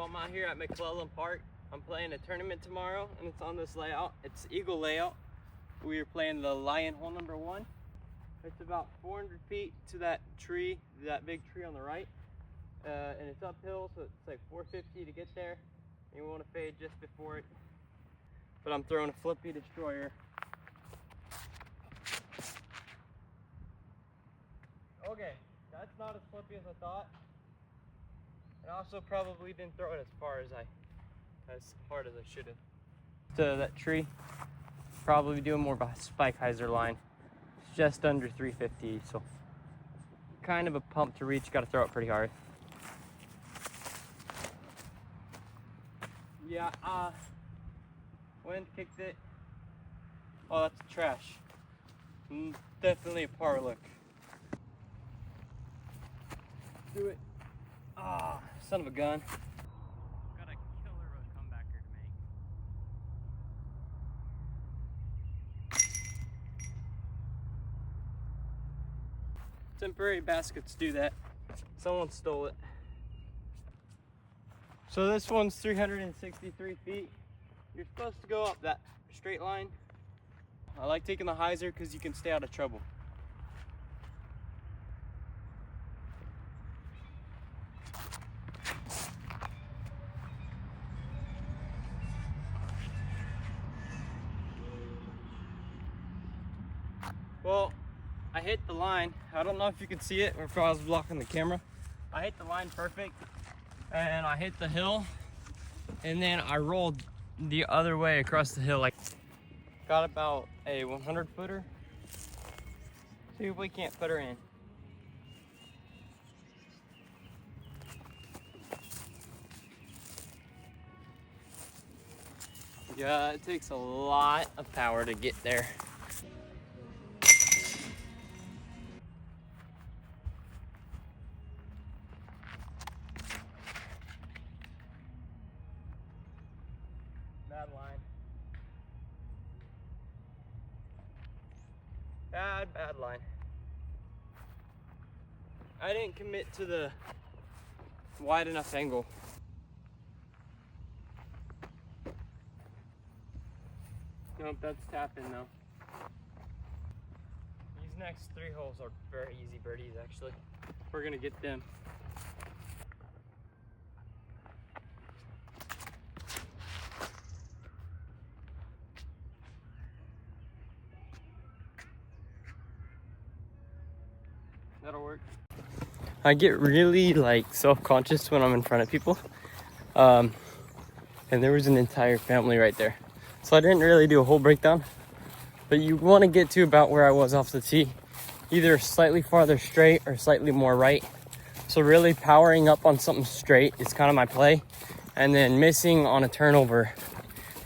I'm out here at McClelland Park. I'm playing a tournament tomorrow, and it's on this layout. It's Eagle layout. We are playing the Lion hole number 1. It's about 400 feet to that tree, that big tree on the right. And it's uphill, so it's like 450 to get there. And you want to fade just before it. But I'm throwing a flippy destroyer. Okay, that's not as flippy as I thought. And also probably didn't throw it as hard as I should have. To that tree, probably doing more of a spike hyzer line. It's just under 350, so kind of a pump to reach. Got to throw it pretty hard. Yeah, wind kicked it. Oh, that's trash. Definitely a par look. Do it. Ah, son of a gun. Got a killer road comebacker to make. Temporary baskets do that. Someone stole it. So this one's 363 feet. You're supposed to go up that straight line. I like taking the hyzer because you can stay out of trouble. Well, I hit the line. I don't know if you can see it or if I was blocking the camera. I hit the line perfect, and I hit the hill, and then I rolled the other way across the hill. Like, got about a 100 footer. See if we can't put her in. Yeah, it takes a lot of power to get there. Bad line. Bad line. I didn't commit to the wide enough angle. Nope, that's tapping though. These next 3 holes are very easy birdies actually. We're gonna get them. That'll work. I get really like self-conscious when I'm in front of people. And there was an entire family right there. So I didn't really do a whole breakdown, but you want to get to about where I was off the tee, either slightly farther straight or slightly more right. So really powering up on something straight is kind of my play. And then missing on a turnover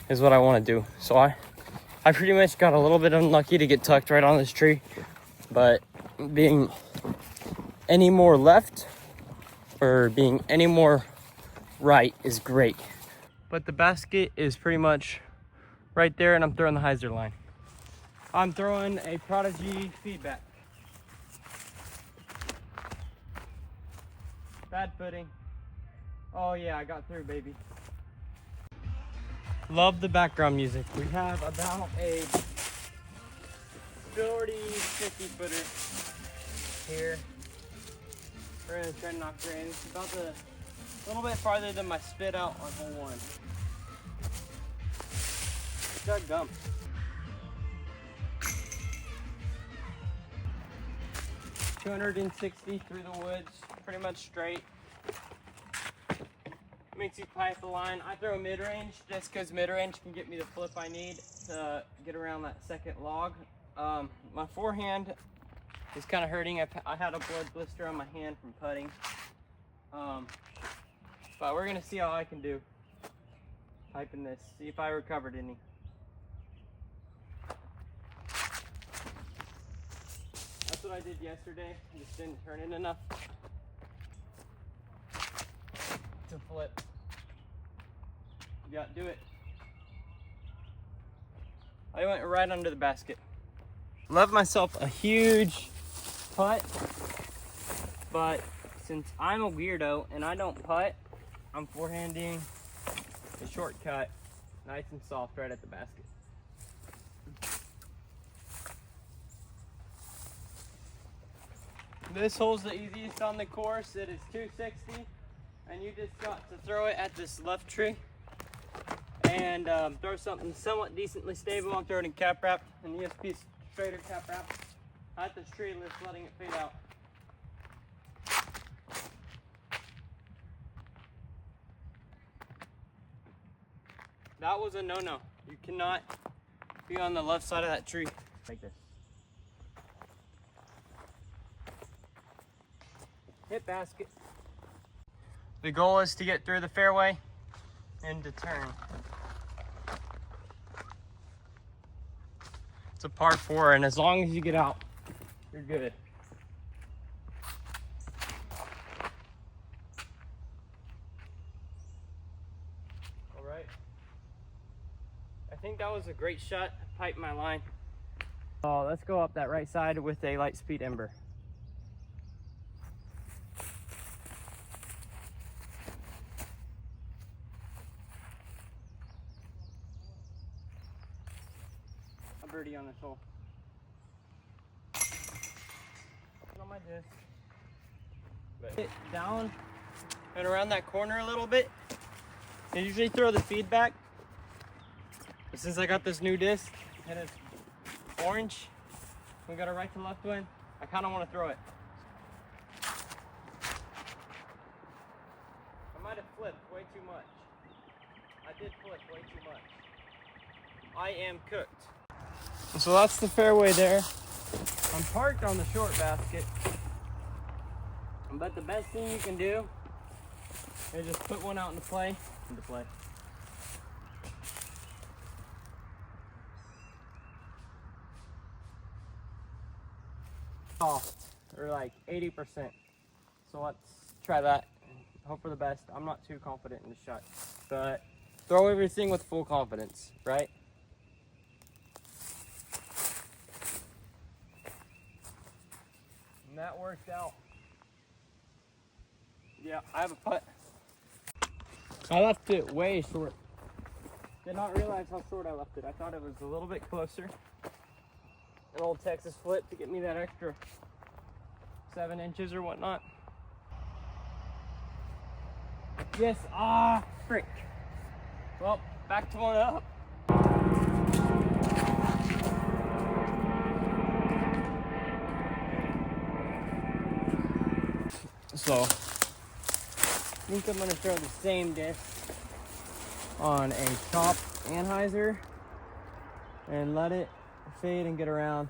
is what I want to do. So I pretty much got a little bit unlucky to get tucked right on this tree, but being any more left or being any more right is great. But the basket is pretty much right there, and I'm throwing the hyzer line. I'm throwing a Prodigy feedback. Bad footing. Oh yeah, I got through, baby. Love the background music. We have about a 40-50 footer here. We're gonna try to knock her in. It's about a little bit farther than my spit out on hole 1. Good gum. $260 through the woods, pretty much straight. Makes you pipe the line. I throw mid-range just because mid-range can get me the flip I need to get around that second log. My forehand is kind of hurting. I had a blood blister on my hand from putting. But we're gonna see how I can do piping this, see if I recovered any. That's what I did yesterday. I just didn't turn it enough to flip. Yeah, do it. I went right under the basket. Love myself a huge putt, but since I'm a weirdo and I don't putt, I'm forehanding a shortcut, nice and soft right at the basket. This hole's the easiest on the course. It is 260, and you just got to throw it at this left tree and throw something somewhat decently stable. I'm throwing cap wrap, an ESP straighter cap wrap at this tree, and just letting it fade out. That was a no-no. You cannot be on the left side of that tree like this. Hit basket. The goal is to get through the fairway and to turn. It's a par 4, and as long as you get out, you're good. All right. I think that was a great shot. I piped my line. Oh, let's go up that right side with a light speed ember. A birdie on this hole. On my disc. Hit down and around that corner a little bit. I usually throw the feedback. But since I got this new disc and it's orange, we got a right to left wind, I kind of want to throw it. I might have flipped way too much. I did flip way too much. I am cooked. So that's the fairway there. I'm parked on the short basket. But the best thing you can do is just put one out into play. Soft, or like 80%. So let's try that. Hope for the best. I'm not too confident in the shot, but throw everything with full confidence, right? And that worked out. Yeah, I have a putt. I left it way short. Did not realize how short I left it. I thought it was a little bit closer. An old Texas flip to get me that extra 7 inches or whatnot. Yes, frick. Well, back to one up. So, I think I'm gonna throw the same disc on a top anhyzer and let it fade and get around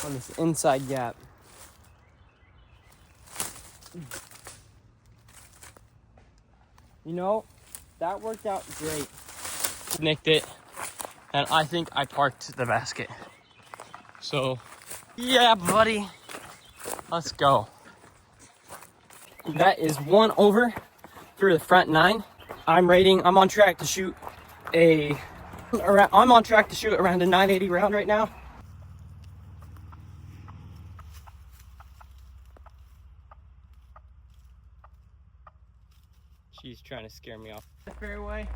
on this inside gap. You know, that worked out great. Nicked it, and I think I parked the basket. So, yeah, buddy, let's go. That is 1 over through the front 9. I'm on track to shoot around a 980 round right now. She's trying to scare me off the fairway.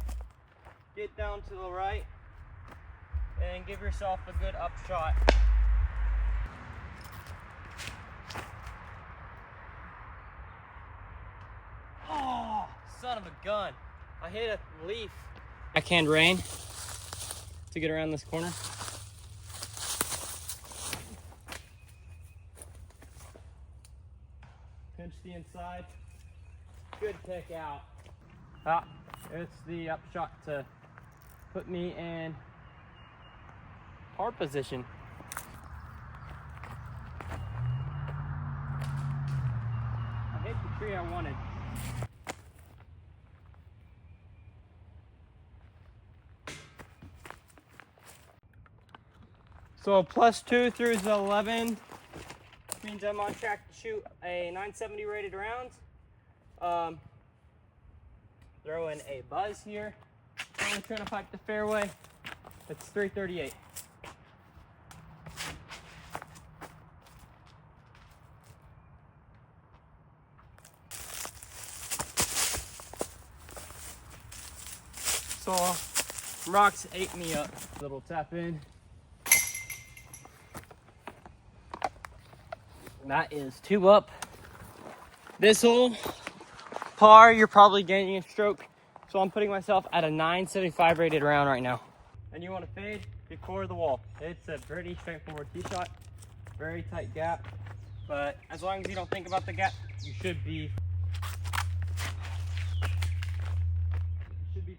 Get down to the right and give yourself a good up shot. Oh, son of a gun. I hit a leaf. Backhand rain to get around this corner. Pinch the inside. Good pick out. It's the upshot to put me in par position. I hit the tree I wanted. So +2 through the 11 means I'm on track to shoot a 970 rated round. Throw in a buzz here. I'm trying to pipe the fairway. It's 338. saw. Rocks ate me up. Little tap in. That is 2 up. This hole, par, you're probably gaining a stroke. So I'm putting myself at a 975 rated round right now. And you want to fade before the wall. It's a pretty straightforward tee shot. Very tight gap. But as long as you don't think about the gap, you should be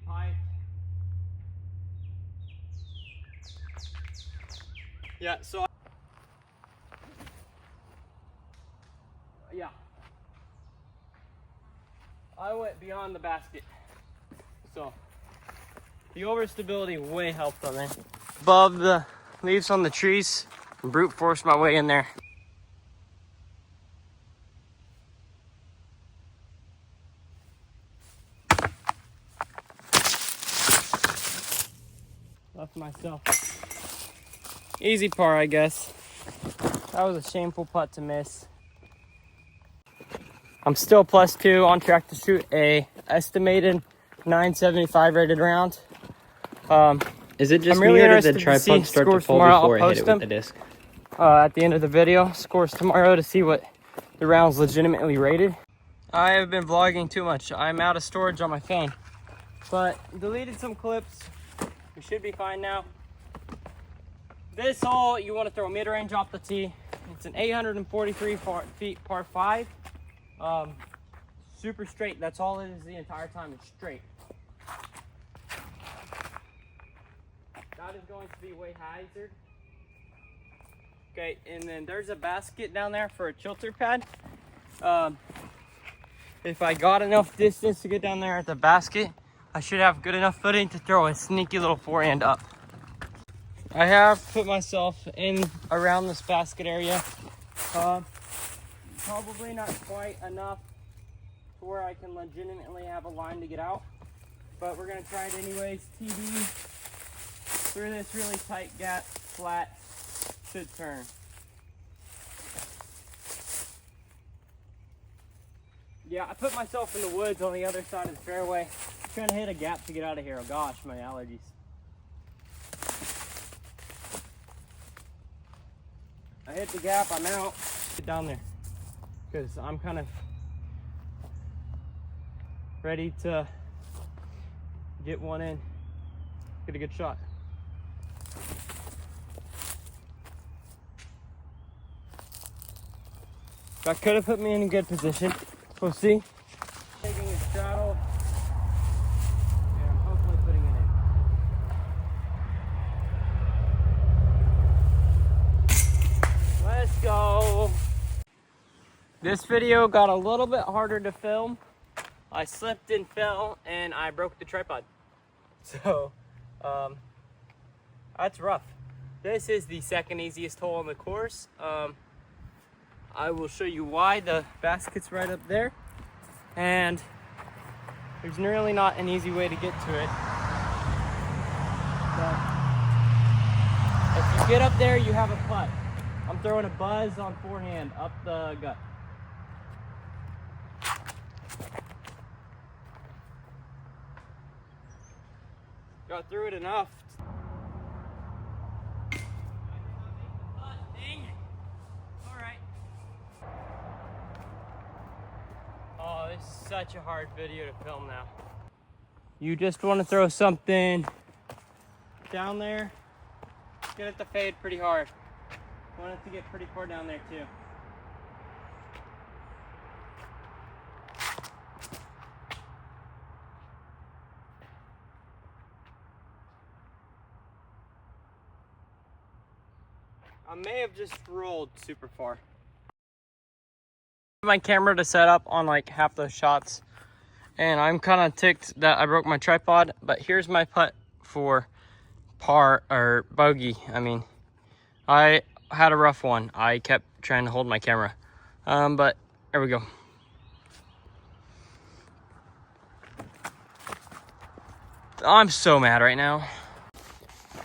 piped. Yeah, so yeah. I went beyond the basket. So the overstability way helped on there. Above the leaves on the trees, brute forced my way in there. Left myself easy par, I guess. That was a shameful putt to miss. I'm still +2, on track to shoot a estimated 975 rated round. Is it just I'm really me or did interested the to tripod see start to scores fall tomorrow. before I'll it hit it post with the disc? At the end of the video, scores tomorrow to see what the round's legitimately rated. I have been vlogging too much. I'm out of storage on my phone, but deleted some clips. We should be fine now. This hole, you want to throw mid-range off the tee. It's an 843 feet par 5. Super straight. That's all it is the entire time. It's straight. That is going to be way hazard. Okay, and then there's a basket down there for a tilter pad. If I got enough distance to get down there at the basket, I should have good enough footing to throw a sneaky little forehand up. I have put myself in around this basket area. Probably not quite enough to where I can legitimately have a line to get out, but we're gonna try it anyways. TD through this really tight gap, flat, should turn. Yeah, I put myself in the woods on the other side of the fairway. I'm trying to hit a gap to get out of here. Oh gosh, my allergies. I hit the gap, I'm out. Get down there, because I'm kind of ready to get one in, get a good shot. That could have put me in a good position. We'll see. Taking a straddle. And I'm hopefully putting it in. Let's go. This video got a little bit harder to film. I slipped and fell and I broke the tripod. So, that's rough. This is the second easiest hole on the course. I will show you why. The basket's right up there, and there's really not an easy way to get to it. But if you get up there, you have a putt. I'm throwing a buzz on forehand up the gut. Got through it enough. Oh, this is such a hard video to film now. You just want to throw something down there, get it to fade pretty hard. Want it to get pretty far down there too. I may have just rolled super far. My camera to set up on like half those shots, and I'm kind of ticked that I broke my tripod, but here's my putt for par or bogey. I mean, I had a rough one. I kept trying to hold my camera, but there we go. I'm so mad right now.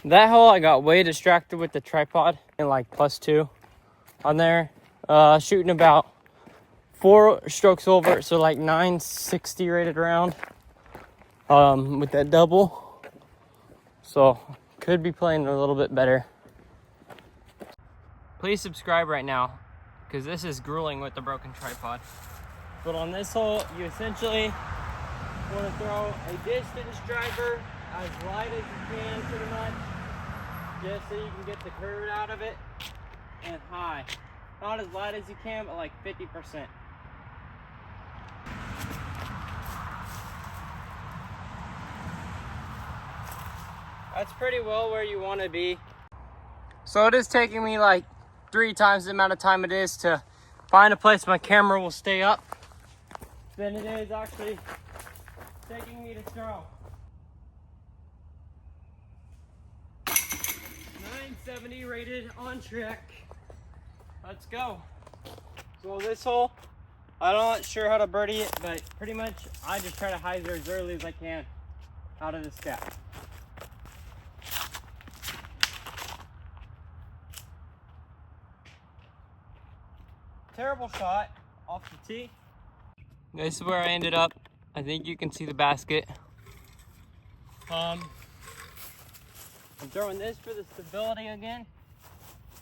That hole I got way distracted with the tripod and like +2 on there, shooting about 4 strokes over, so like 960 rated round with that double. So could be playing a little bit better. Please subscribe right now, because this is grueling with the broken tripod. But on this hole, you essentially want to throw a distance driver as light as you can, pretty much, just so you can get the curve out of it, and high. Not as light as you can, but like 50%. That's pretty well where you want to be. So it is taking me like 3 times the amount of time it is to find a place my camera will stay up than it is actually taking me to throw. 970 rated on track. Let's go. So this hole, I'm not sure how to birdie it, but pretty much I just try to hyzer as early as I can out of this gap. Terrible shot off the tee. This is where I ended up. I think you can see the basket. I'm throwing this for the stability again.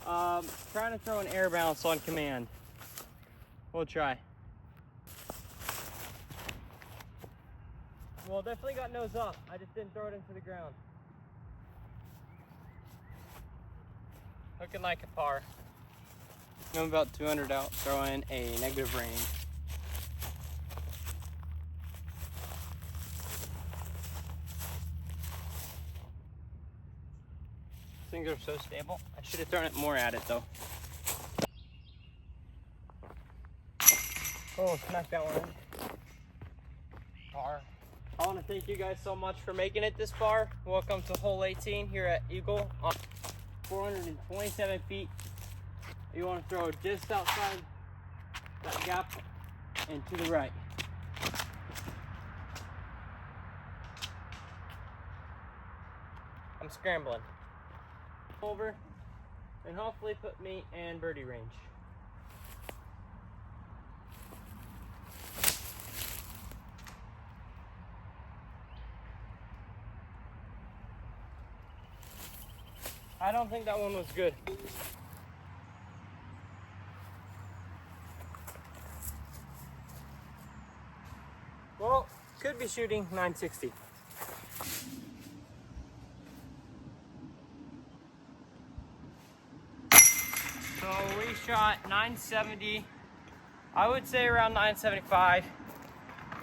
Trying to throw an air bounce on command. We'll try. Well, definitely got nose up. I just didn't throw it into the ground. Looking like a par. I'm about 200 out, throwing a negative range. Things are so stable. I should have thrown it more at it though. Oh, smack that one in. Par. I want to thank you guys so much for making it this far. Welcome to hole 18 here at Eagle on 427 feet. You want to throw just outside that gap and to the right. I'm scrambling over and hopefully put me in birdie range. I don't think that one was good. Well, could be shooting 960. So we shot 970. I would say around 975.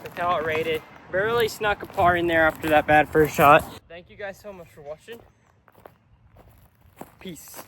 That's how it rated. Barely snuck a par in there after that bad first shot. Thank you guys so much for watching. Peace.